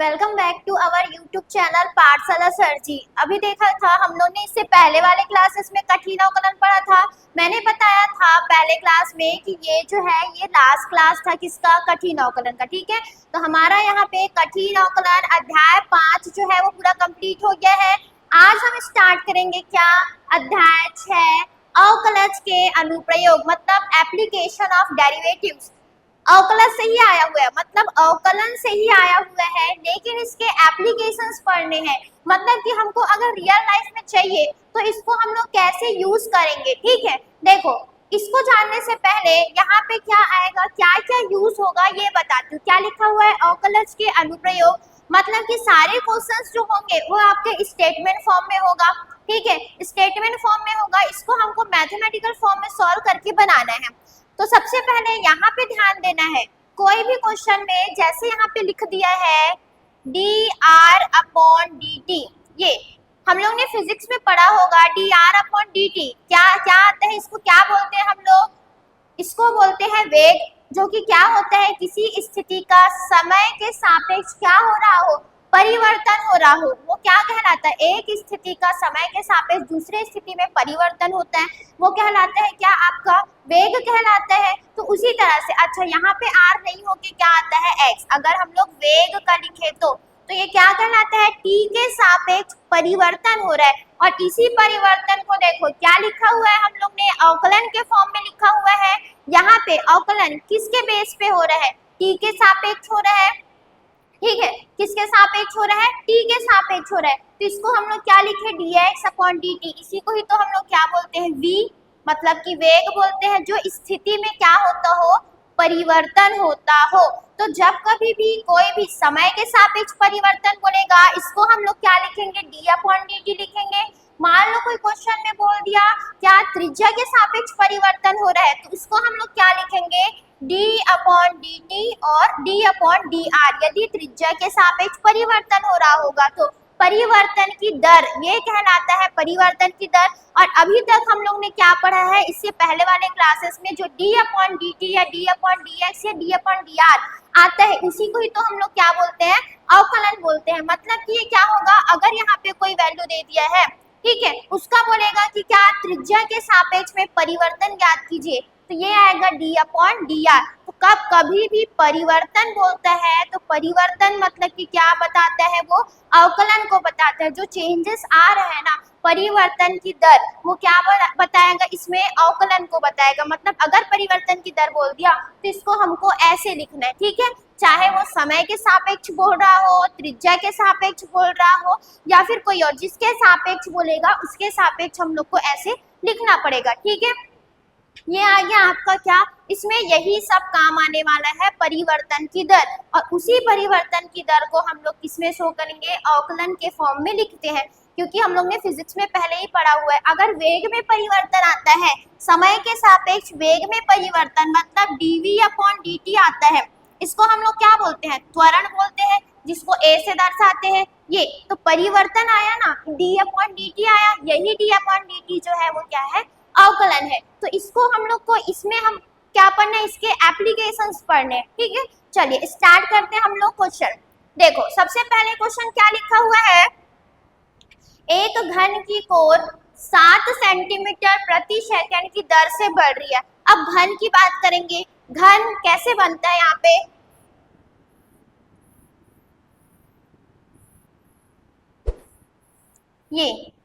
Welcome back to our YouTube channel Pathshala sir ji. अभी देखा था हम लोग ने, इससे पहले वाले क्लासेस में कठिन अवकलन पढ़ा था। मैंने बताया था पहले क्लास में कि ये जो है ये लास्ट क्लास था किसका, कठिन अवकलन का। ठीक है, तो हमारा यहाँ पे कठिन अवकलन अध्याय 5 जो है वो पूरा कंप्लीट हो गया है। आज हम स्टार्ट करेंगे क्या, अध्याय 6 अवकलज के अनुप्रयोग, मतलब एप्लीकेशन ऑफ डेरिवेटिव्स। अवकलन से ही आया हुआ है, मतलब अवकलन से ही आया हुआ है, लेकिन इसके एप्लीकेशंस पढ़ने हैं। मतलब कि हमको अगर रियल लाइफ में चाहिए तो इसको हम लोग कैसे यूज करेंगे। ठीक है, देखो इसको जानने से पहले यहाँ पे क्या आएगा, क्या क्या यूज होगा ये बताती हूँ। क्या लिखा हुआ है, अवकलज के अनुप्रयोग, मतलब कि सारे क्वेश्चंस जो होंगे वो आपके स्टेटमेंट फॉर्म में होगा। ठीक है, स्टेटमेंट फॉर्म में होगा, इसको हमको मैथमेटिकल फॉर्म में सॉल्व करके बनाना है। तो सबसे पहले यहाँ पे ध्यान देना है, कोई भी क्वेश्चन में जैसे यहाँ पे लिख दिया है dr/dt, ये हम लोग ने फिजिक्स में पढ़ा होगा। dr/dt क्या क्या आता है, इसको क्या बोलते हैं हम लोग, इसको बोलते हैं वेग, जो कि क्या होता है, किसी स्थिति का समय के सापेक्ष क्या हो रहा हो, परिवर्तन हो रहा हो, वो क्या कहलाता है, एक स्थिति का समय के सापेक्ष दूसरे स्थिति में परिवर्तन होता है, वो कहलाता है क्या, आपका वेग कहलाता है। तो उसी तरह से अच्छा यहाँ पे r नहीं होके क्या आता है, x। अगर हम लोग वेग का लिखे तो ये क्या कहलाता है, t के सापेक्ष परिवर्तन हो रहा है। और इसी परिवर्तन को देखो क्या लिखा हुआ है, हम लोग ने अवकलन के फॉर्म में लिखा हुआ है। यहाँ पे अवकलन किसके बेस पे हो रहा है, t के सापेक्ष हो रहा है। ठीक है, किसके सापेक्ष हो रहा है, t के सापेक्ष हो रहा है। तो इसको हम लोग क्या लिखे, dx/dt। इसी को ही तो हम लोग क्या बोलते हैं, v, मतलब कि वेग बोलते हैं, जो स्थिति में क्या होता हो, परिवर्तन होता हो। तो जब कभी भी कोई भी समय के सापेक्ष परिवर्तन बोलेगा, इसको हम लोग क्या लिखेंगे, d/dt लिखेंगे। मान लो कोई क्वेश्चन में बोल दिया क्या त्रिज्या के सापेक्ष परिवर्तन हो रहा है, तो इसको हम लोग क्या लिखेंगे, d/dt और d/dr। यदि त्रिज्या के सापेक्ष परिवर्तन हो रहा होगा तो परिवर्तन की दर, ये कहलाता है परिवर्तन की दर। और अभी तक हम लोग ने क्या पढ़ा है, इससे पहले वाले क्लासेस में जो d/dt या d/dx या d/dr आता है, उसी को ही तो हम लोग क्या बोलते हैं, अवकलन बोलते हैं। मतलब कि ये क्या होगा, अगर यहाँ पे कोई वैल्यू दे दिया है, ठीक है, उसका बोलेगा कि क्या त्रिज्या के सापेक्ष में परिवर्तन ज्ञात कीजिए, तो ये आएगा d/dr। तो कब कभी भी परिवर्तन बोलता है तो परिवर्तन मतलब कि क्या बताता है, वो अवकलन को बताता है। जो चेंजेस आ रहे हैं ना, परिवर्तन की दर, वो क्या बताएगा, इसमें अवकलन को बताएगा। मतलब अगर परिवर्तन की दर बोल दिया तो इसको हमको ऐसे लिखना है। ठीक है, चाहे वो समय के सापेक्ष बोल रहा हो, त्रिज्या के सापेक्ष बोल रहा हो, या फिर कोई और जिसके सापेक्ष बोलेगा उसके सापेक्ष हम लोग को ऐसे लिखना पड़ेगा। ठीक है, ये आ गया आपका क्या, इसमें यही सब काम आने वाला है, परिवर्तन की दर। और उसी परिवर्तन की दर को हम लोग किसमें शो करेंगे, अवकलन के फॉर्म में लिखते हैं। क्योंकि हम लोग ने फिजिक्स में पहले ही पढ़ा हुआ है, अगर वेग में परिवर्तन आता है, समय के सापेक्ष वेग में परिवर्तन, मतलब dv/dt आता है, इसको हम लोग क्या बोलते हैं, त्वरण बोलते हैं, जिसको a से दर्शाते हैं। ये तो परिवर्तन आया ना, d/dt आया, यही d/dt जो है वो क्या है, अवकलन है। तो इसको हम लोग को, इसमें हम क्या पढ़ना है, इसके एप्लीकेशंस पढ़ने हैं। ठीक है, चलिए स्टार्ट करते हैं हम लोग क्वेश्चन। देखो सबसे पहले क्वेश्चन क्या लिखा हुआ है, एक घन की कोर 7 सेंटीमीटर प्रति सेकंड की दर से बढ़ रही है। अब घन की बात करेंगे, घन कैसे बनता है, यहाँ पे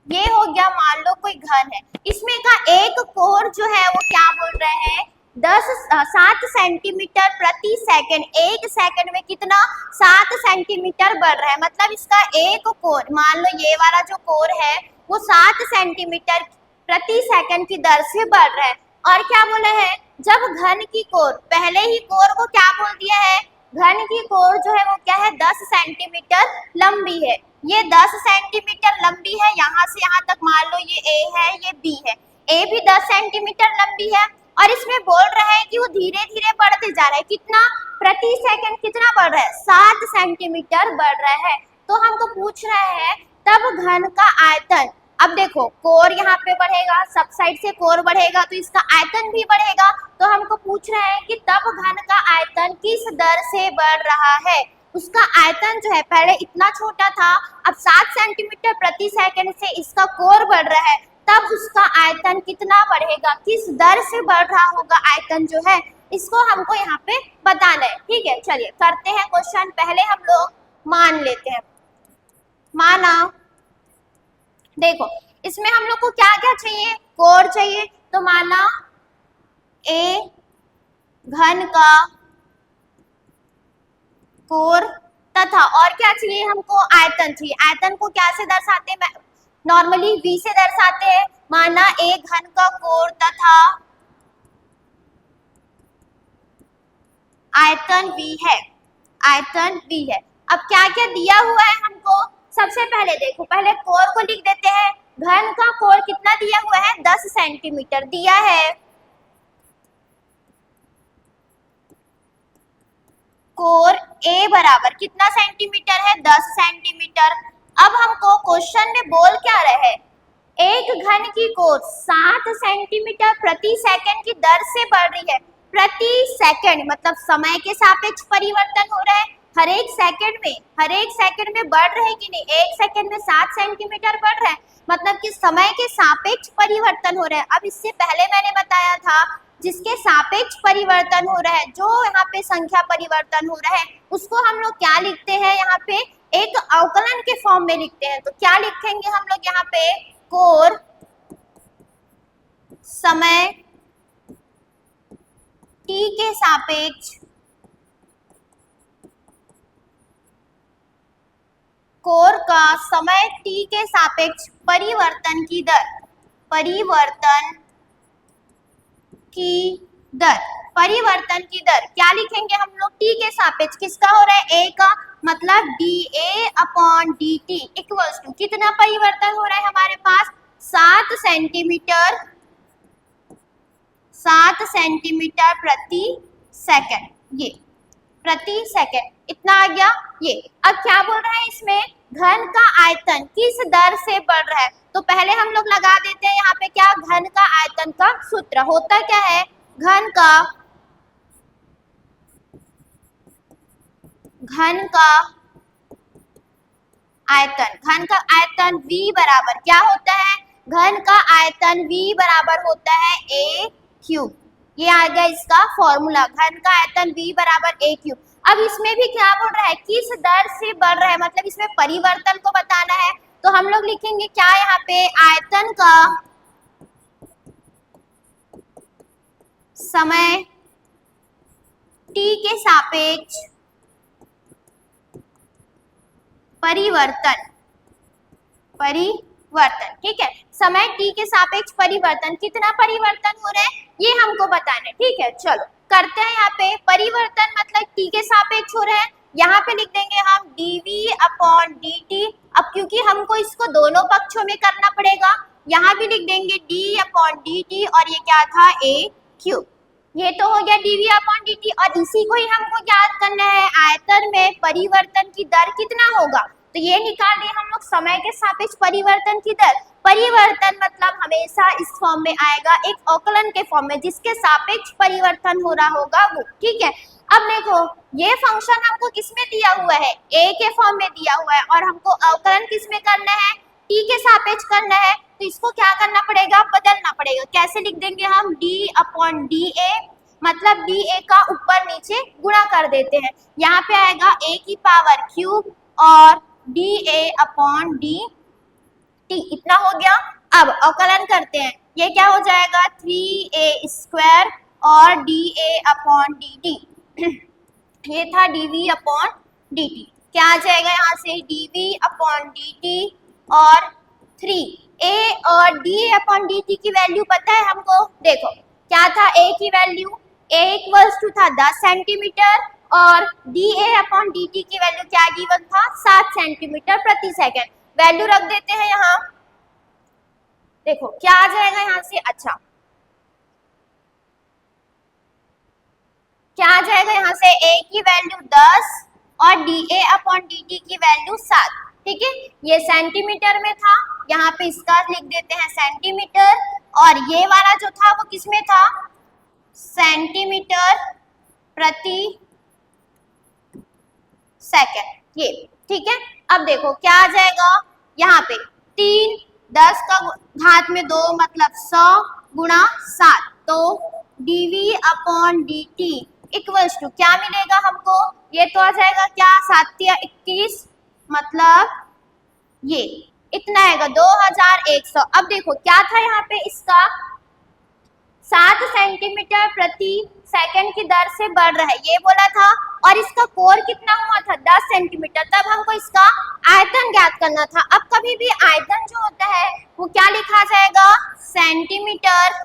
ये हो गया, मान लो कोई घन है, इसमें का एक कोर जो है वो क्या बोल रहे हैं, 7 सेंटीमीटर प्रति सेकंड, एक सेकंड में कितना, 7 सेंटीमीटर बढ़ रहा है। मतलब इसका एक कोर, मान लो ये वाला जो कोर है वो 7 सेंटीमीटर प्रति सेकंड की दर से बढ़ रहा है। और क्या बोले हैं, जब घन की कोर, पहले ही कोर को क्या बोल दिया है, घन की कोर जो है वो क्या है, 10 सेंटीमीटर लंबी है। ये 10 सेंटीमीटर लंबी है, यहाँ से यहाँ तक मान लो ये A है, ये B है, A भी 10 सेंटीमीटर लंबी है। और इसमें बोल रहा है कि वो धीरे धीरे बढ़ते जा रहा है, कितना, प्रति सेकंड कितना बढ़ रहा है, 7 सेंटीमीटर बढ़ रहा है। तो हमको पूछ रहे हैं तब घन का आयतन। अब देखो कोर यहाँ पे बढ़ेगा, सब साइड से कोर बढ़ेगा तो इसका आयतन भी बढ़ेगा। तो हमको पूछ रहे हैं कि तब घन का आयतन किस दर से बढ़ रहा है, उसका आयतन जो है पहले इतना छोटा था, अब 7 सेंटीमीटर प्रति सेकंड से इसका कोर बढ़ रहा है, तब उसका आयतन कितना बढ़ेगा, किस दर से बढ़ रहा होगा आयतन जो है, इसको हमको यहाँ पे बताना है। ठीक है, चलिए करते हैं क्वेश्चन। पहले हम लोग मान लेते हैं। माना, देखो इसमें हम लोग को क्या क्या चाहिए, कोर चाहिए, तो माना ए घन का कोर तथा और क्या चाहिए हमको, आयतन चाहिए। आयतन को क्या से दर्शाते हैं, नॉर्मली v से दर्शाते हैं। माना ए घन का कोर तथा आयतन v है, आयतन v है। अब क्या क्या दिया हुआ है हमको, सबसे पहले देखो, पहले कोर को लिख देते हैं। घन का कोर कितना दिया हुआ है, 10 सेंटीमीटर दिया है। कोर ए बराबर कितना सेंटीमीटर है, 10 सेंटीमीटर। अब हमको क्वेश्चन में बोल क्या रहे हैं, एक घन की कोर 7 सेंटीमीटर प्रति सेकंड की दर से बढ़ रही है। प्रति सेकंड मतलब समय के सापेक्ष परिवर्तन हो रहा है, हर एक सेकंड में बढ़ रहे कि नहीं, एक सेकंड में 7 सेंटीमीटर बढ़ रहा है, मतलब कि समय के सापेक्ष परिवर्तन हो रहा है। अब इससे पहले मैंने बताया था, जिसके सापेक्ष परिवर्तन हो रहा है, जो यहाँ पे संख्या परिवर्तन हो रहा है, उसको हम लोग क्या लिखते हैं, यहाँ पे एक अवकलन के फॉर्म में लिखते हैं। तो क्या लिखेंगे हम लोग यहाँ पे, कोर समय t के सापेक्ष, कोर का समय t के सापेक्ष परिवर्तन की दर, परिवर्तन की दर क्या लिखेंगे हम लोग, t के सापेक्ष किसका हो रहा है, a का, मतलब dA upon dt equals to कितना परिवर्तन हो रहा है हमारे पास, 7 सेंटीमीटर प्रति सेकंड, ये प्रति सेकंड इतना आ गया ये। अब क्या बोल रहा है इसमें, घन का आयतन किस दर से बढ़ रहा है, तो पहले हम लोग लगा देते हैं यहाँ पे क्या, घन का आयतन का सूत्र होता क्या है, घन का आयतन v बराबर क्या होता है, घन का आयतन v बराबर होता है a क्यूब। ये आ गया इसका फॉर्मूला, घन का आयतन v बराबर a क्यूब। अब इसमें भी क्या बोल रहा है, किस दर से बढ़ रहा है, मतलब इसमें परिवर्तन को बताना है। तो हम लोग लिखेंगे क्या यहाँ पे, आयतन का समय t के सापेक्ष परिवर्तन, ठीक है, समय t के सापेक्ष परिवर्तन, कितना परिवर्तन हो रहा है ये हमको बताना है। ठीक है, चलो करते हैं। यहाँ पे परिवर्तन मतलब t के सापेक्ष हो रहा है, यहाँ पे लिख देंगे हम dv अपॉन dt। अब क्योंकि हमको इसको दोनों पक्षों में करना पड़ेगा, यहाँ भी लिख देंगे d अपॉन dt, और ये क्या था, a क्यूब। ये तो हो गया dv अपॉन dt, और इसी को ही हमको याद करना है, आयतन में परिवर्तन की दर कितना होगा, तो ये निकाल दिए हम लोग, समय के सापेक्ष परिवर्तन की दर। परिवर्तन मतलब हमेशा इस फॉर्म में आएगा, एक अवकलन के फॉर्म में, जिसके सापेक्ष परिवर्तन हो रहा होगा वो। ठीक है, अब देखो ये फंक्शन हमको किसमें दिया हुआ है, a के फॉर्म में दिया हुआ है, और हमको अवकलन किसमें करना है, t के सापेक्ष करना है। तो इसको क्या करना पड़ेगा, बदलना पड़ेगा। कैसे लिख देंगे हम, d अपॉन dA, मतलब dA का ऊपर नीचे गुणा कर देते हैं, यहाँ पे आएगा a की पावर क्यूब और dA अपॉन dt, इतना हो गया। अब अवकलन करते हैं, ये क्या हो जाएगा, 3a स्क्वायर और dA अपॉन dt, ये था dv अपॉन dt, क्या आ जाएगा यहाँ से, dv अपॉन dt और 3a और dA अपॉन dt की वैल्यू पता है हमको। देखो क्या था, a की वैल्यू, a इक्वल्स टू था 10 सेंटीमीटर, और dA अपॉन dt की वैल्यू क्या गिवन था, 7 सेंटीमीटर प्रति सेकंड। वैल्यू रख देते हैं यहाँ, देखो क्या आ जाएगा यहाँ से, अच्छा क्या आ जाएगा यहाँ से, a की वैल्यू 10 और dA अपॉन dt की वैल्यू 7। ठीक है, ये सेंटीमीटर में था, यहाँ पे इसका लिख देते हैं सेंटीमीटर, और ये वाला जो था वो किसमें था, सेंटीमीटर प्रति सेकेंड, ये ठीक है। अब देखो क्या आ जाएगा यहाँ पे 3, 10 का घात में 2 मतलब 100 गुणा 7, तो dv upon dt equals to क्या मिलेगा हमको, ये तो आ जाएगा क्या 7 या 21 मतलब ये इतना आएगा 2100। अब देखो क्या था यहाँ पे इसका 7 सेंटीमीटर प्रति सेकंड की दर से बढ़ रहा है ये बोला था, और इसका कोर कितना हुआ था 10 सेंटीमीटर, तब हमको इसका आयतन ज्ञात करना था। अब कभी भी आयतन जो होता है वो क्या लिखा जाएगा सेंटीमीटर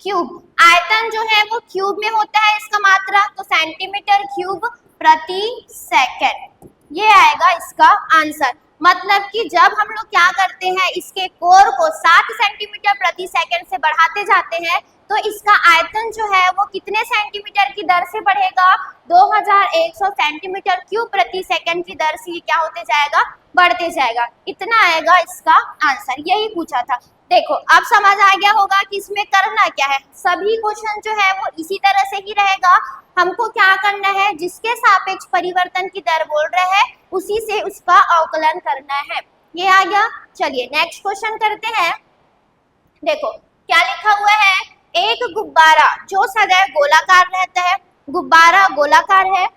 क्यूब, आयतन जो है वो क्यूब में होता है इसका मात्रा, तो सेंटीमीटर क्यूब प्रति सेकंड ये आएगा इसका आंसर। मतलब कि जब हम लोग क्या करते हैं इसके कोर को 7 सेंटीमीटर प्रति सेकंड से बढ़ाते जाते हैं तो इसका आयतन जो है वो कितने सेंटीमीटर की दर से बढ़ेगा 2100 सेंटीमीटर क्यूब प्रति सेकंड की दर से क्या होते जाएगा बढ़ते जाएगा, इतना आएगा इसका आंसर, यही पूछा था। देखो अब समझ आ गया होगा कि इसमें करना क्या है, सभी क्वेश्चन जो है वो इसी तरह से ही रहेगा। हमको क्या करना है जिसके सापेक्ष परिवर्तन की दर बोल रहे हैं उसी से उसका अवकलन करना है, ये आ गया। चलिए नेक्स्ट क्वेश्चन करते हैं। देखो क्या लिखा हुआ है, एक गुब्बारा जो सदैव गोलाकार रहता है, गुब्बारा गोलाकार है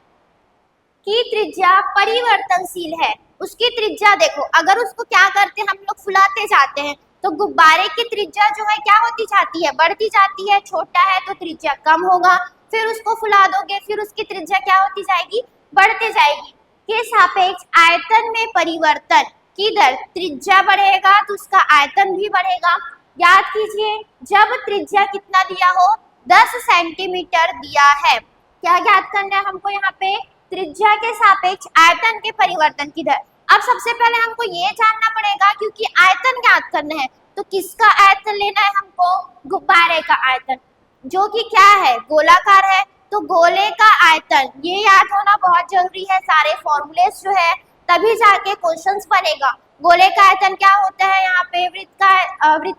की त्रिज्या परिवर्तनशील है, उसकी त्रिज्या देखो अगर उसको क्या करते हैं हम लोग फुलाते जाते हैं तो गुब्बारे की त्रिज्या जो है क्या होती जाती है बढ़ती जाती है, छोटा है तो त्रिज्या कम होगा, फिर उसको फुला दोगे फिर उसकी त्रिज्या क्या होती जाएगी बढ़ते जाएगी। के सापेक्ष आयतन में परिवर्तन की दर त्रिज्या बढ़ेगा तो उसका आयतन भी बढ़ेगा। याद कीजिए जब त्रिज्या कितना दिया हो 10 सेंटीमीटर दिया है, क्या ज्ञात करना है हमको यहाँ पे त्रिज्या के सापेक्ष आयतन के परिवर्तन की दर। अब सबसे पहले हमको ये जानना पड़ेगा क्योंकि आयतन ज्ञात करना है तो किसका आयतन लेना है हमको गुब्बारे का आयतन, जो कि क्या है गोलाकार है, तो गोले का आयतन ये याद होना बहुत जरूरी है, सारे फॉर्मूलेस जो है तभी जाके क्वेश्चंस बनेगा। गोले का आयतन क्या होता है, यहाँ पे वृत्त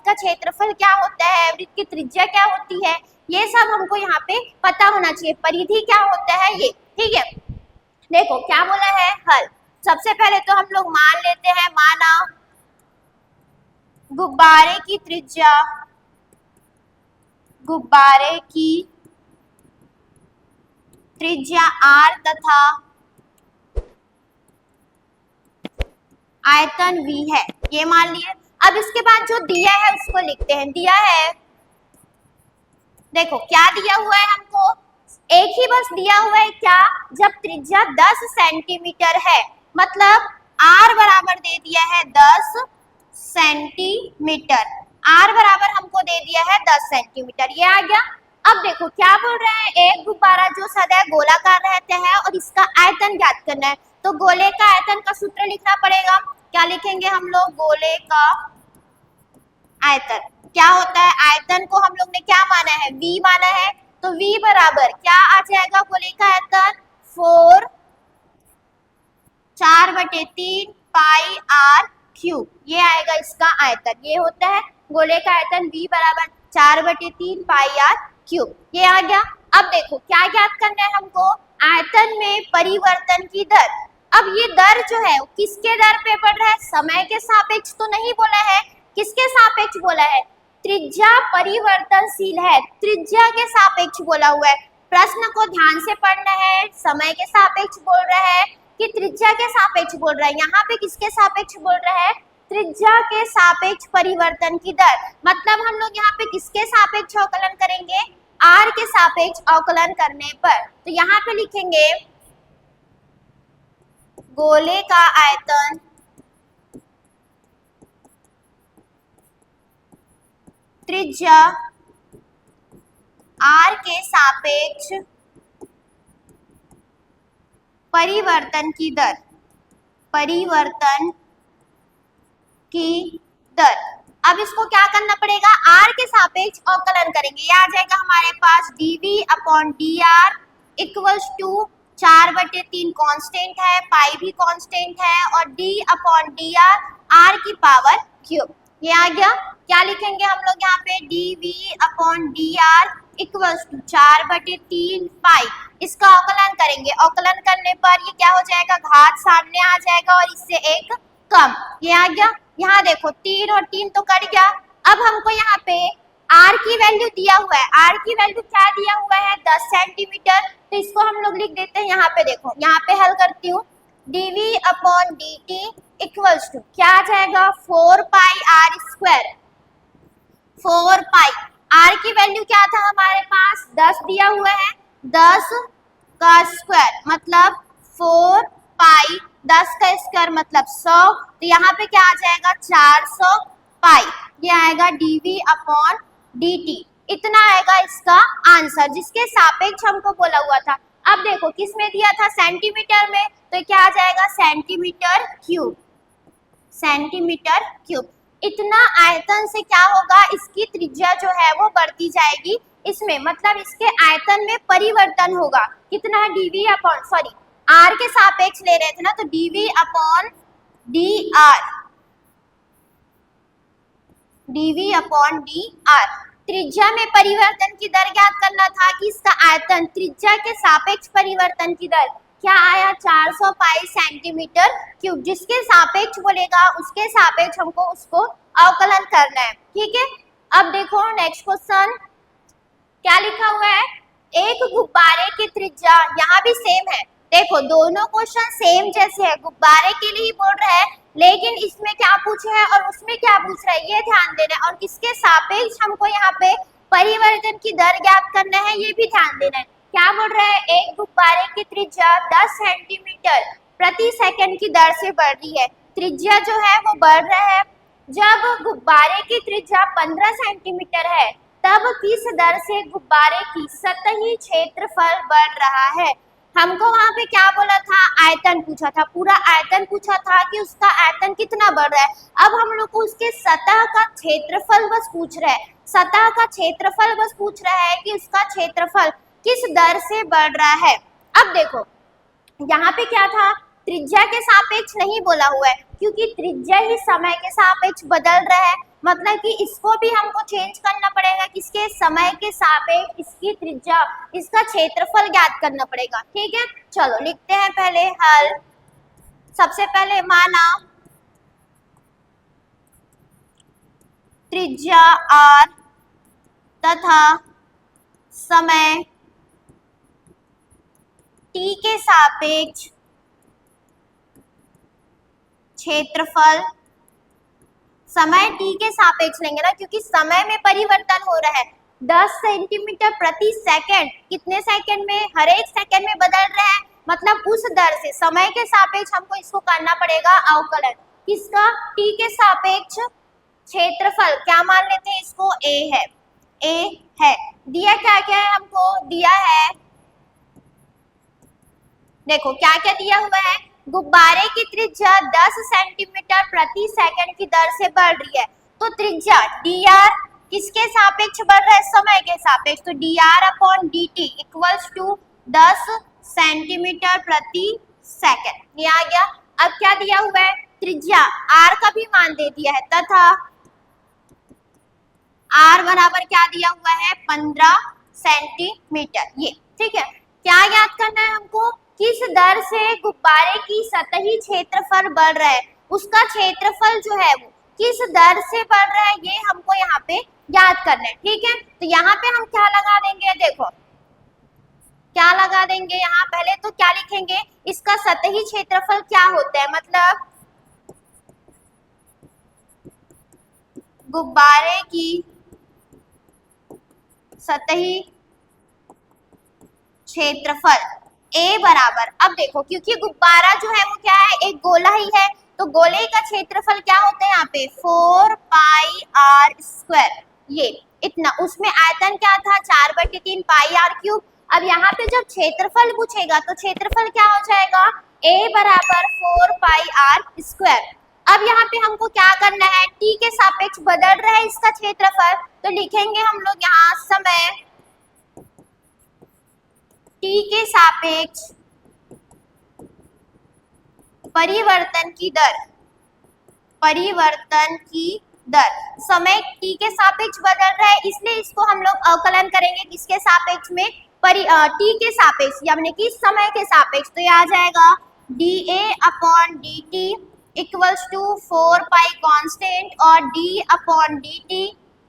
का क्षेत्रफल क्या होता है, वृत्त की त्रिज्या क्या होती है, ये सब हमको यहाँ पे पता होना चाहिए, परिधि क्या होता है ये, ठीक है। देखो क्या बोला है हल, सबसे पहले तो हम लोग मान लेते हैं, माना गुब्बारे की त्रिज्या r तथा आयतन v है, ये मान लिए। अब इसके बाद जो दिया है उसको लिखते हैं, दिया है देखो क्या दिया हुआ है हमको, एक ही बस दिया हुआ है क्या, जब त्रिज्या 10 सेंटीमीटर है मतलब r बराबर दे दिया है 10 सेंटीमीटर, r बराबर हमको दे दिया है 10 सेंटीमीटर, ये आ गया। अब देखो क्या बोल रहे हैं, एक गुब्बारा जो सदैव गोलाकार रहते हैं और इसका आयतन ज्ञात करना है, तो गोले का आयतन का सूत्र लिखना पड़ेगा। क्या लिखेंगे हम लोग, गोले का आयतन क्या होता है, आयतन को हम लोग ने क्या माना है v माना है, तो v बराबर क्या आ जाएगा गोले का आयतन 4/3 पाई r क्यूब, ये आएगा इसका आयतन, ये होता है गोले का आयतन v बराबर 4/3 पाई r क्यूब, ये आ गया। अब देखो क्या ज्ञात करना है हमको, आयतन में परिवर्तन की दर। अब ये दर जो है किसके दर पे बढ़ रहा है, समय के सापेक्ष तो नहीं बोला है, किसके सापेक्ष बोला है, त्रिज्या परिवर्तनशील है, त्रिज्या के सापेक्ष बोला हुआ है। प्रश्न को ध्यान से पढ़ना है, समय के सापेक्ष बोल रहा है कि त्रिज्या के सापेक्ष बोल रहा है, यहाँ पे किसके सापेक्ष बोल रहा है, त्रिज्या के सापेक्ष परिवर्तन की दर। मतलब हम लोग यहाँ पे किसके सापेक्ष अवकलन करेंगे, r के सापेक्ष अवकलन करने पर, तो यहाँ पे लिखेंगे गोले का आयतन त्रिज्या r के सापेक्ष परिवर्तन की दर, परिवर्तन की दर। अब इसको क्या करना पड़ेगा, r के सापेक्ष अवकलन करेंगे, ये आ जाएगा हमारे पास dv upon dr equals to 4/3 constant है, पाई भी कांस्टेंट है, और d अपॉन dr r की पावर क्यूब, ये आ गया। क्या लिखेंगे हम लोग यहाँ पे, dv upon dr equals to 4/3 pi, इसका अवकलन करेंगे, अवकलन करने पर ये क्या हो जाएगा, घात सामने आ जाएगा और इससे एक कम, ये आ गया। यहाँ देखो 3 और 3 तो कट गया। अब हमको यहाँ पे r की वैल्यू दिया हुआ है, r की वैल्यू क्या दिया हुआ है, 10 सेंटीमीटर। तो इसको हम लोग लिख देते हैं, यहाँ पे देखो, यहाँ पे हल करती हूँ, dv upon dt equals to क्या आ जाएगा, 4 pi r square, 4 pi. r की वैल्यू क्या था हमारे पास, 10 दिया हुआ है, 10 का स्क्वायर मतलब 4 पाई, 10 का स्क्वायर मतलब 100, तो यहाँ पे क्या आ जाएगा 400 पाई, ये आएगा dv अपॉन dt, इतना आएगा इसका आंसर, जिसके सापेक्ष हमको बोला हुआ था। अब देखो किस में दिया था, सेंटीमीटर में, तो क्या आ जाएगा सेंटीमीटर क्यूब, सेंटीमीटर क्यूब। इतना आयतन से क्या होगा, इसकी त्रिज्या जो है वो बढ़ती जाएगी, इसमें मतलब इसके आयतन में परिवर्तन होगा। कितना, dv अपॉन सॉरी r के सापेक्ष ले रहे थे ना, तो dv upon dr, dv upon dr। त्रिज्या में परिवर्तन की दर ज्ञात करना था कि इसका आयतन त्रिज्या के सापेक्ष परिवर्तन की दर क्या आया, 400 पाई सेंटीमीटर क्यूब, जिसके सापेक्ष बोलेगा उसके सापेक्ष हमको उसको अवकलन करना है, ठीक है। अब देखो नेक्स्ट क्वेश्चन क्या लिखा हुआ है, एक गुब्बारे की त्रिज्या, यहाँ भी सेम है, देखो दोनों क्वेश्चन सेम जैसे है, गुब्बारे के लिए ही बोल रहा है, लेकिन इसमें क्या पूछा है और उसमें क्या पूछ रहा है ये ध्यान देना है, और किसके सापेक्ष हमको यहाँ पे परिवर्तन की दर ज्ञात करना है ये भी ध्यान देना है। क्या बोल रहा है, एक गुब्बारे की त्रिज्या 10 सेंटीमीटर प्रति सेकंड की दर से बढ़ रही है, त्रिज्या जो है वो बढ़ रहा है। जब गुब्बारे की त्रिज्या 15 सेंटीमीटर है तब किस दर से गुब्बारे की सतही क्षेत्रफल बढ़ रहा है। हमको वहां पे क्या बोला था, आयतन पूछा था, पूरा आयतन पूछा था कि उसका आयतन कितना बढ़ रहा है। अब हम लोग को उसके सतह का क्षेत्रफल बस पूछ रहा है, सतह का क्षेत्रफल बस पूछ रहा है कि उसका क्षेत्रफल किस दर से बढ़ रहा है। अब देखो यहाँ पे क्या था, त्रिज्या के सापेक्ष नहीं बोला हुआ है, क्योंकि त्रिज्या ही समय के सापेक्ष बदल रहा है, मतलब कि इसको भी हमको चेंज करना पड़ेगा, किसके, समय के सापेक्ष इसकी त्रिज्या, इसका क्षेत्रफल ज्ञात करना पड़ेगा, ठीक है। चलो लिखते हैं पहले हल। सबसे पहले माना त्रिज्या r तथा समय t के सापेक्ष क्षेत्रफल, समय t के सापेक्ष लेंगे ना, क्योंकि समय में परिवर्तन हो रहा है, 10 सेंटीमीटर प्रति सेकंड, कितने सेकंड में, हर एक सेकंड में बदल रहा है, मतलब उस दर से समय के सापेक्ष हमको इसको करना पड़ेगा अवकलन, किसका, t के सापेक्ष क्षेत्रफल, क्या मान लेते हैं इसको, a है, a है। दिया क्या क्या है हमको, दिया है, देखो क्या क्या दिया हुआ है, गुब्बारे की त्रिज्या 10 सेंटीमीटर प्रति सेकंड की दर से बढ़ रही है, तो त्रिज्या dr किसके सापेक्ष बढ़ रहा है, समय के सापेक्ष, तो dr upon dt equals to 10 centimetre प्रति सेकंड, ये आ गया। अब क्या दिया हुआ है, त्रिज्या r का भी मान दे दिया है, तथा r बराबर क्या दिया हुआ है, 15 सेंटीमीटर, ये ठीक है। क्या याद करना है हमको, किस दर से गुब्बारे की सतही क्षेत्रफल बढ़ रहा है, उसका क्षेत्रफल जो है वो किस दर से बढ़ रहा है, ये हमको यहाँ पे याद करना है, ठीक है। तो यहाँ पे हम क्या लगा देंगे, देखो क्या लगा देंगे, यहाँ पहले तो क्या लिखेंगे, इसका सतही क्षेत्रफल क्या होता है, मतलब गुब्बारे की सतही क्षेत्रफल A बराबर, अब देखो क्योंकि गुब्बारा जो है वो क्या है, एक गोला ही है, तो गोले का क्षेत्रफल क्या होता है यहाँ पे, 4 पाई r स्क्वायर, ये इतना, उसमें आयतन क्या था, 4/3 पाई r क्यूब। अब यहाँ पे जब क्षेत्रफल पूछेगा तो क्षेत्रफल क्या हो जाएगा, A बराबर 4 पाई r स्क्वायर। अब यहाँ पे हमको क्या करना है, t के सापेक्ष बदल रहा है इसका क्षेत्रफल, तो लिखेंगे हम लोग यहाँ समय t के सापेक्ष परिवर्तन की दर, परिवर्तन की दर, समय t के सापेक्ष बदल रहा है, इसलिए इसको हम लोग अवकलन करेंगे किसके सापेक्ष में, टी के सापेक्ष यानी कि समय के सापेक्ष, तो ये आ जाएगा dA/dt equals to 4 pi constant और d/dt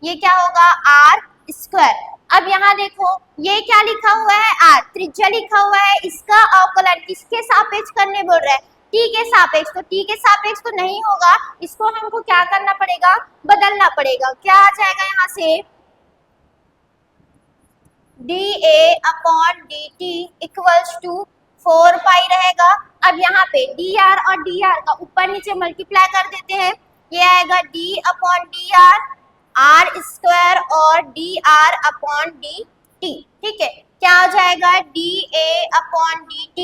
ये क्या होगा r स्क्वायर। अब यहाँ देखो ये क्या लिखा हुआ है, r त्रिज्या लिखा हुआ है, इसका अवकलन किसके सापेक्ष करने बोल रहा है, t के सापेक्ष, तो t के सापेक्ष तो नहीं होगा, इसको हमको क्या करना पड़ेगा, बदलना पड़ेगा। क्या आ जाएगा यहाँ से dA/dt इक्वल्स टू 4 पाई रहेगा। अब यहाँ पे dr और dr का ऊपर नीचे मल्टीप्लाई कर देते हैं, ये आएगा d/dr r स्क्वायर और dr/dt, ठीक है। क्या हो जाएगा dA/dt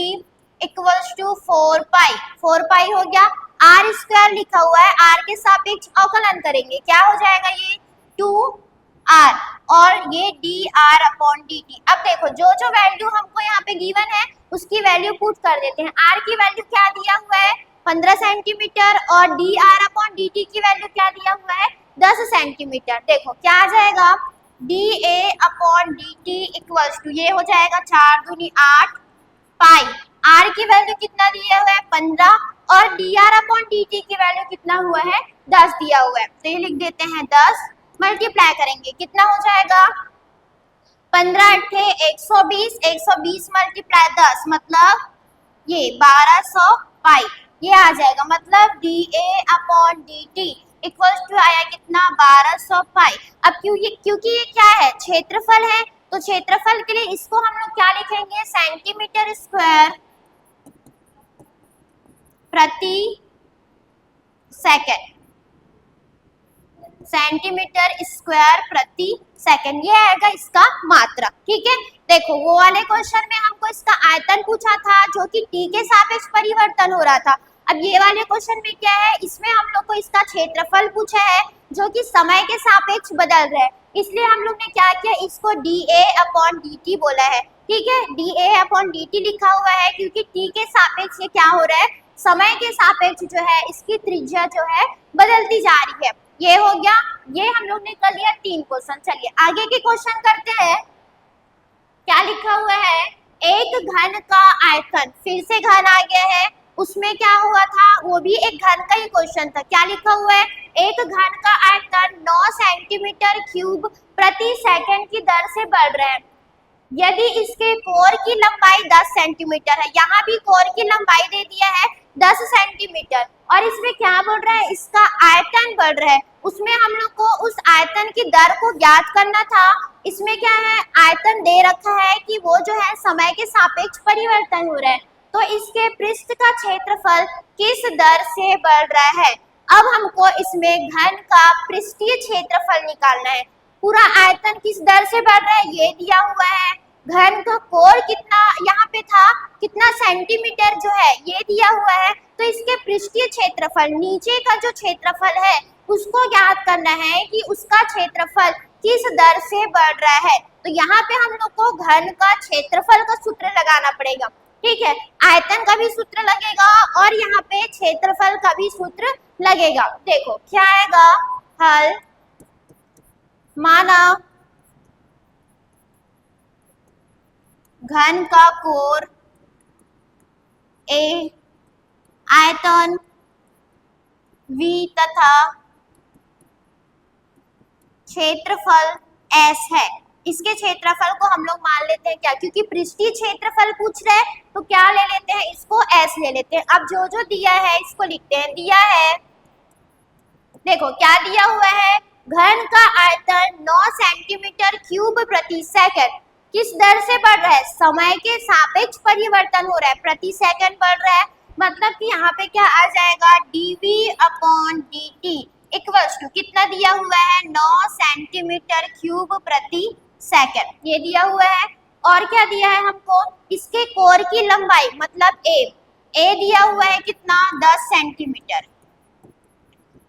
इक्वल्स टू 4 पाई हो गया, r स्क्वायर लिखा हुआ है, r के सापेक्ष अवकलन करेंगे, क्या हो जाएगा ये 2r और ये dr/dt। अब देखो जो जो वैल्यू हमको यहाँ पे गिवन है उसकी वैल्यू पुट कर देते हैं। r की वैल्यू क्या दिया हुआ है 15 सेंटीमीटर और dr/dt की वैल्यू क्या दिया हुआ है 10 सेंटीमीटर। देखो क्या आ जाएगा dA/dt इक्वल्स टू ये हो जाएगा 4 दूनी 8 पाई, r की वैल्यू कितना दिया हुआ है 15 और dr/dt की वैल्यू कितना हुआ है 10 दिया हुआ है, तो ये लिख देते हैं 10, मल्टीप्लाई करेंगे कितना हो जाएगा 15 × 120, 120 मल्टीप्लाई 10 मतलब ये 1200 पाई, ये आ जाएगा मतलब dA/dt इक्वल्स टू आया कितना 1200 पाई। अब क्योंकि ये क्या है क्षेत्रफल है, तो क्षेत्रफल के लिए इसको हम लोग क्या लिखेंगे सेंटीमीटर स्क्वायर प्रति सेकंड, सेंटीमीटर स्क्वायर प्रति सेकंड, ये आएगा इसका मात्रक, ठीक है। देखो वो वाले क्वेश्चन में हमको इसका आयतन पूछा था जो कि t के सापेक्ष परिवर्तन हो रहा था। अब ये वाले क्वेश्चन में क्या है, इसमें हम लोग को इसका क्षेत्रफल पूछा है जो कि समय के सापेक्ष बदल रहा है, इसलिए हम लोग ने क्या किया इसको dA/dt बोला है, ठीक है। dA/dt लिखा हुआ है क्योंकि t के सापेक्ष ये क्या हो रहा है समय के सापेक्ष जो है इसकी त्रिज्या जो है बदलती जा रही है। ये हो गया, ये हम लोग ने कर लिया 3 क्वेश्चन। चलिए आगे के क्वेश्चन करते हैं। क्या लिखा हुआ है एक घन का आयतन, फिर से घन आ गया है, उसमें क्या हुआ था वो भी एक घन का ही क्वेश्चन था। क्या लिखा हुआ है एक घन का आयतन 9 सेंटीमीटर क्यूब प्रति सेकंड की दर से बढ़ रहा है यदि इसके कोर की लंबाई 10 सेंटीमीटर है। यहाँ भी कोर की लंबाई दे दिया है 10 सेंटीमीटर और इसमें क्या बढ़ रहा है इसका आयतन बढ़ रहा है, उसमें हम लोग को उस आयतन की दर को ज्ञात करना था। इसमें क्या है आयतन दे रखा है कि वो जो है समय के सापेक्ष परिवर्तन हो रहा है, तो इसके पृष्ठ का क्षेत्रफल किस दर से बढ़ रहा है। अब हमको इसमें घन का पृष्ठीय क्षेत्रफल निकालना है। पूरा आयतन किस दर से बढ़ रहा है ये दिया हुआ है, घन का कोर कितना यहाँ पे था कितना सेंटीमीटर जो है ये दिया हुआ है, तो इसके पृष्ठीय क्षेत्रफल नीचे का जो क्षेत्रफल है उसको ज्ञात करना है कि उसका क्षेत्रफल किस दर से बढ़ रहा है। तो यहाँ पे हम लोग को घन का क्षेत्रफल का सूत्र लगाना पड़ेगा, ठीक है। आयतन का भी सूत्र लगेगा और यहाँ पे क्षेत्रफल का भी सूत्र लगेगा। देखो क्या आएगा हल, माना घन का कोर A, आयतन V तथा क्षेत्रफल S है। इसके क्षेत्रफल को हम लोग मान लेते हैं क्या, क्योंकि पृष्ठीय क्षेत्रफल पूछ रहे हैं तो क्या ले लेते हैं इसको S ले लेते हैं। अब जो जो दिया है इसको लिखते हैं। दिया है देखो क्या दिया हुआ है घन का आयतन 9 सेंटीमीटर क्यूब प्रति सेकंड किस दर से बढ़ रहा है समय के सापेक्ष परिवर्तन हो रहा है, प्रति सेकंड बढ़ रहा है, मतलब कि यहाँ पे क्या आ जाएगा dV/dt इक्वल्स टू कितना दिया हुआ है 9 सेंटीमीटर क्यूब प्रति सेकंड, ये दिया हुआ है। और क्या दिया है हमको इसके कोर की लंबाई मतलब A दिया हुआ है कितना 10 सेंटीमीटर,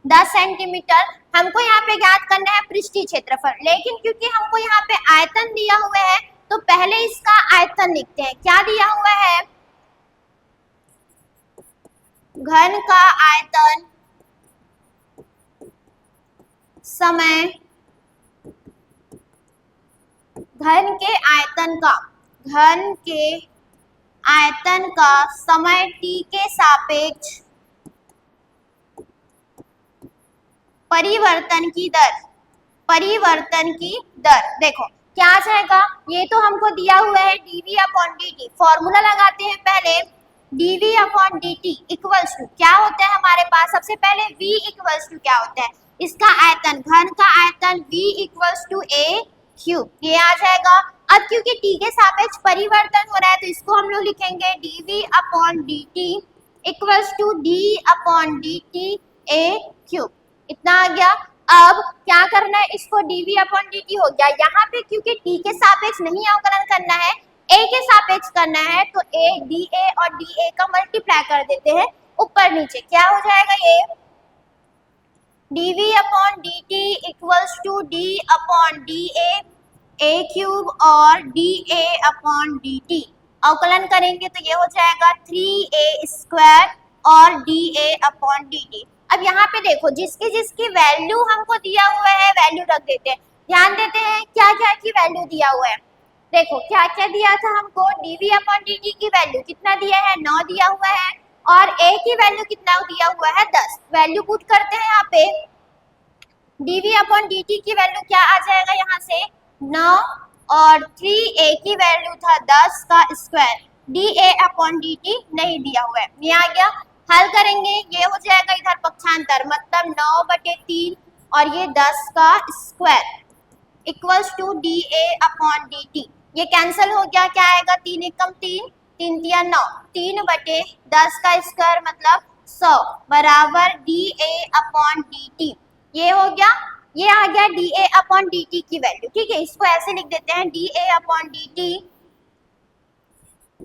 10 सेंटीमीटर। हमको यहाँ पे ज्ञात करना है पृष्ठीय क्षेत्रफल, लेकिन क्योंकि हमको यहाँ पे आयतन दिया हुआ है तो पहले इसका आयतन लिखते हैं। क्या दिया हुआ है घन का आयतन समय घन के आयतन का घन के आयतन का समय t के सापेक्ष परिवर्तन की दर देखो क्या आ जाएगा। ये तो हमको दिया हुआ है dv अपॉन dt, फॉर्मूला लगाते हैं पहले। dv upon dt equals to क्या होता है हमारे पास, सबसे पहले v इक्वल्स टू क्या होता है, इसका आयतन, घन का आयतन v equals to a cube, ये आ जाएगा। अब क्योंकि t के सापेक्ष परिवर्तन हो रहा है तो इसको हम लोग लिखेंगे dv upon dt equals to d upon dt a cube, इतना आ गया। अब क्या करना है, इसको dv अपॉन dt हो गया। यहाँ पे क्योंकि t के सापेक्ष नहीं अवकलन करना है, a के सापेक्ष करना है, तो a dA और dA का मल्टीप्लाई कर देते हैं ऊपर नीचे, क्या हो जाएगा ये dv upon dt equals to d upon dA a cube और dA अपॉन dt, अवकलन करेंगे तो ये हो जाएगा 3a स्क्वायर और dA अपॉन dt। अब यहाँ पे देखो जिसकी जिसकी वैल्यू हमको दिया हुआ है वैल्यू रख देते हैं, ध्यान देते हैं क्या क्या की वैल्यू दिया हुआ है। देखो क्या क्या दिया था हमको, dv अपॉन dt की वैल्यू कितना दिया है, 9 दिया हुआ है, और a की वैल्यू कितना दिया हुआ है, 10। वैल्यू पुट करते हैं यहाँ पे, dv अपॉन dt की वैल्यू क्या आ जाएगा यहाँ से 9, और 3a की वैल्यू था 10 का स्क्वायर, dA अपॉन dt नहीं दिया हुआ है, ये आ गया। हल करेंगे, ये हो जाएगा इधर पक्षांतर, मतलब 9/3 और ये 10 का square equals to dA upon dt, ये कैंसिल हो गया, क्या आएगा 3 एकम 3, 3 तिया 9, 3/10 का स्क्वायर मतलब 100 बराबर dA अपॉन dt, ये हो गया। ये आ गया dA अपॉन dt की वैल्यू, ठीक है, इसको ऐसे लिख देते हैं dA upon dt,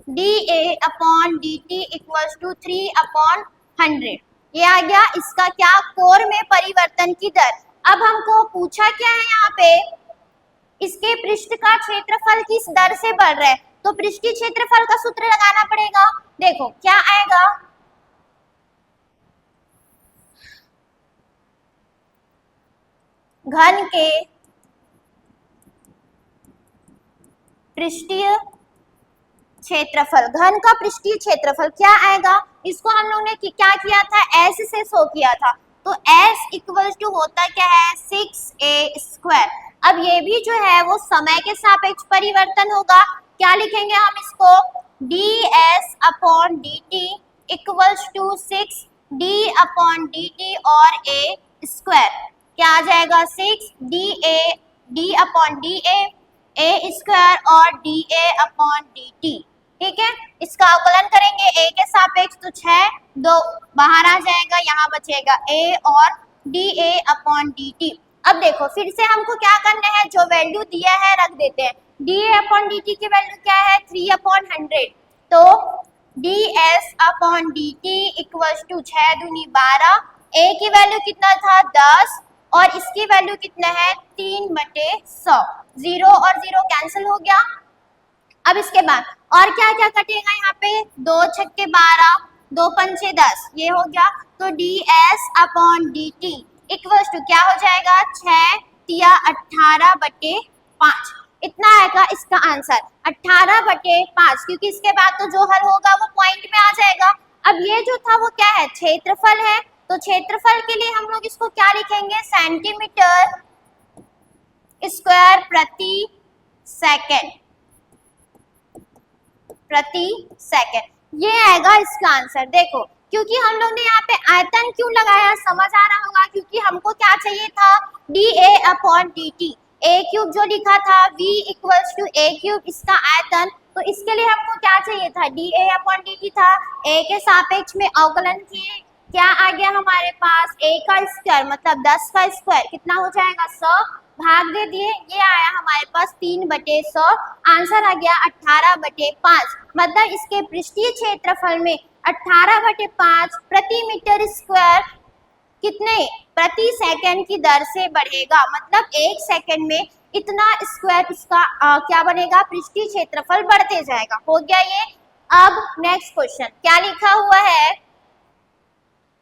dA upon dt equals to 3/100, ये आ गया इसका क्या, कोर में परिवर्तन की दर। अब हमको पूछा क्या है यहाँ पे, इसके पृष्ठ का क्षेत्रफल किस दर से बढ़ रहा है, तो पृष्ठीय क्षेत्रफल का सूत्र लगाना पड़ेगा। देखो क्या आएगा, घन के पृष्ठीय क्षेत्रफल, घन का पृष्ठीय क्षेत्रफल क्या आएगा, इसको हम लोग ने क्या किया था, s से शो किया था, तो s इक्वल्स टू होता क्या है 6a स्क्वायर। अब ये भी जो है वो समय के सापेक्ष परिवर्तन होगा, क्या लिखेंगे हम इसको, ds upon dt equals to 6d upon dt और a स्क्वायर, क्या आ जाएगा 6d upon da a square और dA अपॉन dt, ठीक है। इसका अवकलन करेंगे a के सापेक्ष तो 6, 2 बाहर आ जाएगा, यहाँ बचेगा a और dA अपॉन dt। अब देखो फिर से हमको क्या करना है, जो वैल्यू दिया है रख देते हैं, dA अपॉन dt की वैल्यू क्या है 3/100, तो ds upon dt equals to 6 दूनी 12, a की वैल्यू कितना था 10 और इसकी वैल्यू कितना है 3/100, 0 और 0 कैंसिल हो गया। अब इसके बाद और क्या क्या कटेगा यहाँ पे, 2 छक्के 12, 2 पंचे 10, ये हो गया, तो ds upon dt equals to क्या हो जाएगा 6 तिया 18/5, इतना आएगा इसका आंसर 18/5, क्योंकि इसके बाद तो जो हल होगा वो पॉइंट में आ जाएगा। अब ये जो था वो क्या है, क्षेत्रफल है, तो क्षेत्रफल के लिए हम लोग इसको क्या लिखेंगे, सेंटीमीटर स्क्वायर प्रति सेकंड, ये आएगा इसका आंसर। देखो क्योंकि हम लोग ने यहाँ पे आयतन क्यों लगाया समझ आ रहा होगा, क्योंकि हमको क्या चाहिए था dA upon dt, a cube जो लिखा था v equals to a cube इसका आयतन, तो इसके लिए हमको क्या चाहिए था dA अपॉन dt था, a के सापेक्ष में अवकलन किए, क्या आ गया हमारे पास a का स्क्वायर मतलब 10 का स्क्वायर, कितना हो जाएगा 100, भाग दे दिए, ये आया हमारे पास 3/100, आंसर आ गया 18/5, मतलब इसके पृष्ठीय क्षेत्रफल में 18/5 प्रति मीटर स्क्वायर कितने प्रति सेकंड की दर से बढ़ेगा, मतलब 1 सेकंड में इतना स्क्वायर इसका क्या बनेगा, पृष्ठीय क्षेत्रफल बढ़ते जाएगा। हो गया ये। अब नेक्स्ट क्वेश्चन क्या लिखा हुआ है,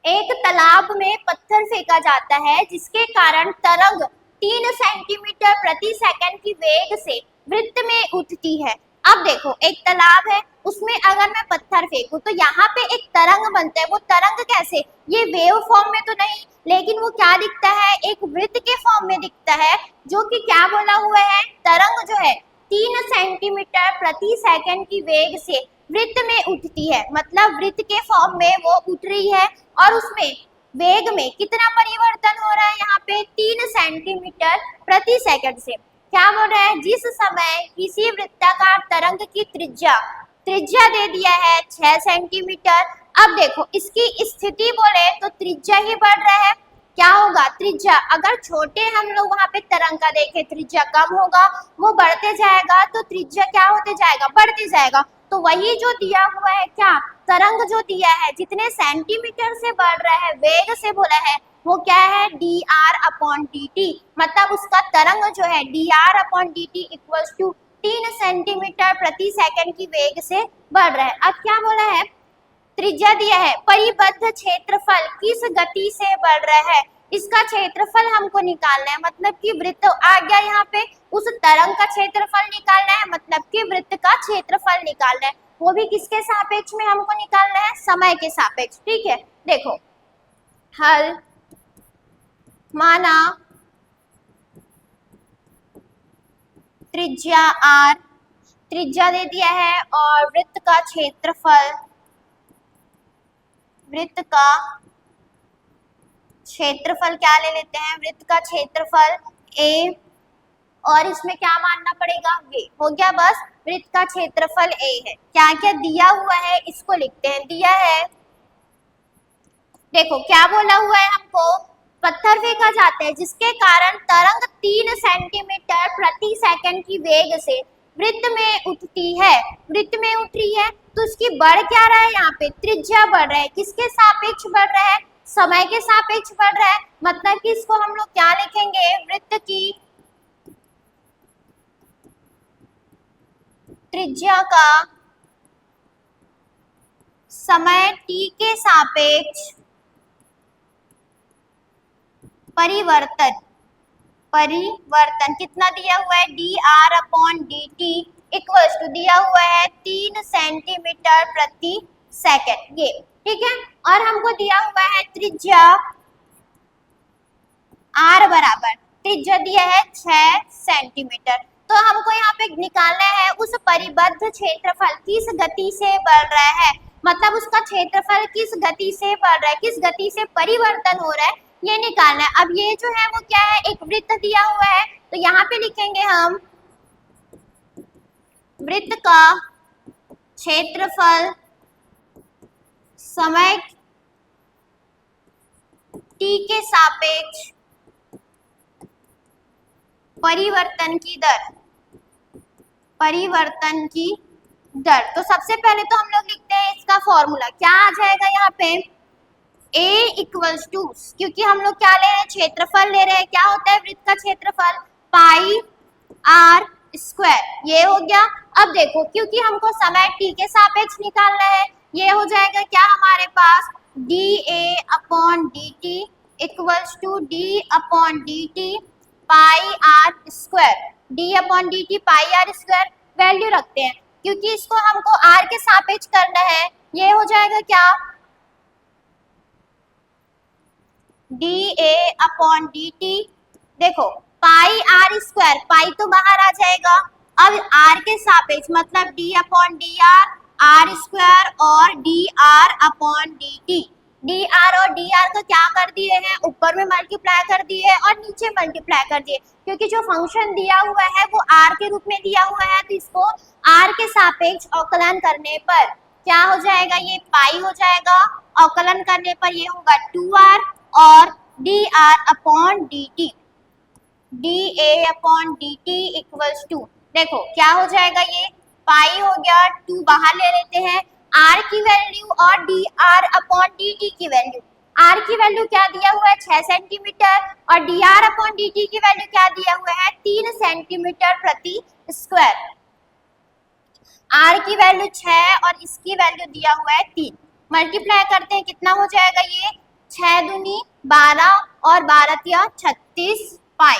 एक तालाब में पत्थर फेंका जाता है जिसके कारण तरंग 3 सेंटीमीटर प्रति सेकंड की वेग से वृत्त में उठती है, अब देखो एक तालाब है, उसमें अगर मैं पत्थर फेंकूं तो यहाँ पे एक तरंग बनता है। वो तरंग कैसे, ये वेव फॉर्म में तो नहीं, लेकिन वो क्या दिखता है, एक वृत्त के फॉर्म में दिखता है, जो कि क्या बोला हुआ है, तरंग जो है 3 सेंटीमीटर प्रति सेकंड की वेग से वृत्त में उठती है। मतलब वृत्त के फॉर्म में वो उठ रही है और उसमें वेग में कितना परिवर्तन हो रहा है, यहाँ पे 3 सेंटीमीटर प्रति सेकंड से। क्या बोल रहा है, जिस समय किसी वृत्ताकार तरंग की त्रिज्या त्रिज्या दे दिया है 6 सेंटीमीटर। अब देखो इसकी स्थिति बोले तो त्रिज्या ही बढ़ रहा है। क्या होगा, त्रिज्या अगर छोटे हम लोग वहां पे तरंग का देखें, त्रिज्या कम होगा, वो बढ़ते जाएगा, तो त्रिज्या क्या होते जाएगा, बढ़ते जाएगा। तो वही जो दिया हुआ है, क्या तरंग जो दिया है जितने सेंटीमीटर से बढ़ रहा है, वेग से बोला है, वो क्या है, dr/dt। मतलब उसका तरंग जो है dr/dt इक्वल्स टू 3 सेंटीमीटर प्रति सेकंड की वेग से बढ़ रहा है। अब क्या बोला है, त्रिज्या दिया है, परिबद्ध क्षेत्रफल किस गति से बढ़ रहा है, इसका क्षेत्रफल हमको निकालना है। मतलब कि वृत्त आ गया यहाँ पे, उस तरंग का क्षेत्रफल निकालना है, मतलब कि वृत्त का क्षेत्रफल निकालना है। वो भी किसके सापेक्ष में हमको निकालना है, समय के सापेक्ष। ठीक है, देखो हल, माना त्रिज्या r, त्रिज्या दे दिया है, और वृत्त का क्षेत्रफल, वृत्त का क्षेत्रफल क्या ले लेते हैं, वृत्त का क्षेत्रफल a, और इसमें क्या मानना पड़ेगा, v। हो गया, बस वृत्त का क्षेत्रफल a है। क्या क्या दिया हुआ है इसको लिखते हैं। दिया है, देखो क्या बोला हुआ है हमको, पत्थर फेंका जाता है जिसके कारण तरंग 3 सेंटीमीटर प्रति सेकंड की वेग से वृत्त में उठती है। वृत्त में उठ रही है तो उसकी बढ़ क्या रहा है, यहाँ पे त्रिज्या बढ़ रहा है। किसके सापेक्ष बढ़ रहा है, समय के सापेक्ष बढ़ रहा है। मतलब कि इसको हम लोग क्या लिखेंगे, वृत्त की त्रिज्या का समय t के सापेक्ष परिवर्तन, परिवर्तन कितना दिया हुआ है, dr/dt इक्वल्स टू दिया हुआ है 3 सेंटीमीटर प्रति सेकंड, ये ठीक है। और हमको दिया हुआ है त्रिज्या r बराबर, त्रिज्या दिया है 6 सेंटीमीटर। तो हमको यहाँ पे निकालना है उस परिबद्ध क्षेत्रफल किस गति से बढ़ रहा है, मतलब उसका क्षेत्रफल किस गति से बढ़ रहा है, किस गति से परिवर्तन हो रहा है, ये निकालना है। अब ये जो है वो क्या है, एक वृत्त दिया हुआ है, तो यहाँ पे लिखेंगे हम वृत्त का क्षेत्रफल समय t के सापेक्ष परिवर्तन की दर, परिवर्तन की दर। तो सबसे पहले तो हम लोग लिखते हैं इसका फॉर्मूला, क्या आ जाएगा यहाँ पे, a इक्वल्स टू, क्योंकि हम लोग क्या ले रहे हैं, क्षेत्रफल ले रहे हैं। क्या होता है वृत्त का क्षेत्रफल, पाई r स्क्वायर, ये हो गया। अब देखो क्योंकि हमको समय t के सापेक्ष निकालना है, ये हो जाएगा क्या हमारे पास, dA/dt equals to d/dt pi r square, d/dt pi r square. Value रखते हैं क्योंकि इसको हमको r के सापेक्ष करना है, ये हो जाएगा क्या, dA/dt, देखो पाई r स्क्वायर, पाई तो बाहर आ जाएगा, अब r के सापेक्ष मतलब d/dr r स्क्वायर और dr/dt, dr और dr का क्या कर दिए हैं, ऊपर में मल्टीप्लाई कर दिए हैं और नीचे मल्टीप्लाई कर दिए, क्योंकि जो फंक्शन दिया हुआ है वो r के रूप में दिया हुआ है, तो इसको r के सापेक्ष अवकलन करने पर क्या हो जाएगा, ये पाई हो जाएगा, अवकलन करने पर ये होगा 2r और dr/dt, dA/dt इक्वल्स टू, देखो क्या हो जाएगा, ये पाई हो गया, 2 बाहर ले लेते हैं, r की वैल्यू और dr/dt की वैल्यू, r की वैल्यू क्या दिया हुआ है 6 सेंटीमीटर और dr/dt की वैल्यू क्या दिया हुआ है 3 सेंटीमीटर प्रति स्क्वायर। r की वैल्यू 6 और इसकी वैल्यू दिया हुआ है 3, मल्टीप्लाई करते हैं कितना हो जाएगा, ये 6 दूनी 12 और 12 तिया 36 पाई,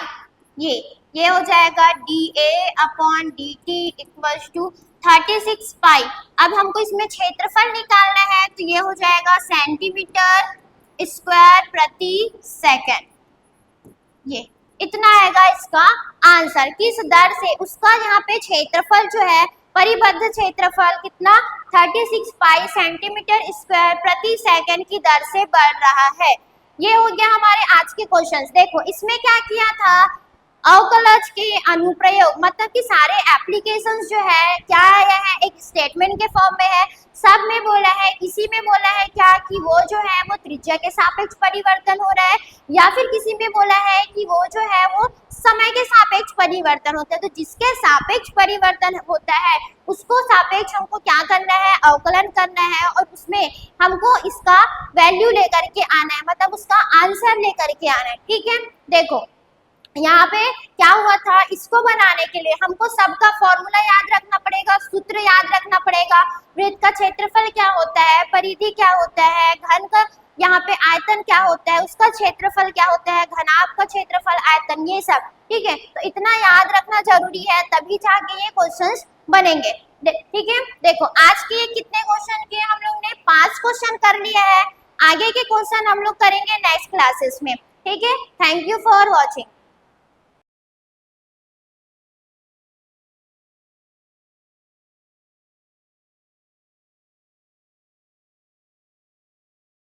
ये ये हो जाएगा dA/dt इक्वल्स टू 36 पाई। अब हमको इसमें क्षेत्रफल निकालना है, तो ये हो जाएगा सेंटीमीटर स्क्वायर प्रति सेकंड। ये इतना आएगा इसका आंसर। किस दर से उसका यहाँ पे क्षेत्रफल जो है, परिबद्ध क्षेत्रफल कितना 36 पाई सेंटीमीटर स्क्वायर प्रति सेकंड की दर से बढ़ रहा है। ये हो गया हमारे आज के क्वेश्चंस। देखो इसमें क्या किया था, अवकलज के अनुप्रयोग, मतलब कि सारे एप्लीकेशंस जो है क्या आया है, एक स्टेटमेंट के फॉर्म में है। सब में बोला है, किसी में बोला है क्या कि वो जो है वो त्रिज्या के सापेक्ष परिवर्तन हो रहा है, या फिर किसी में बोला है कि वो जो है वो समय के सापेक्ष परिवर्तन होता है। तो जिसके सापेक्ष परिवर्तन होता है उसको सापेक्ष हमको क्या करना है, अवकलन करना है, और उसमें हमको इसका वैल्यू लेकर के आना है, मतलब उसका आंसर लेकर के आना है। ठीक है, देखो यहाँ पे क्या हुआ था, इसको बनाने के लिए हमको सबका फॉर्मूला याद रखना पड़ेगा, सूत्र याद रखना पड़ेगा। वृत्त का क्षेत्रफल क्या होता है, परिधि क्या होता है, घन का यहाँ पे आयतन क्या होता है, उसका क्षेत्रफल क्या होता है, घनाभ का क्षेत्रफल, आयतन, ये सब। ठीक है, तो इतना याद रखना जरूरी है, तभी जाके ये क्वेश्चंस बनेंगे। ठीक है, देखो आज के कितने क्वेश्चन किए हम लोग ने, 5 क्वेश्चन कर लिया है। आगे के क्वेश्चन हम लोग करेंगे नेक्स्ट क्लासेस में। ठीक है, थैंक यू फॉर वॉचिंग।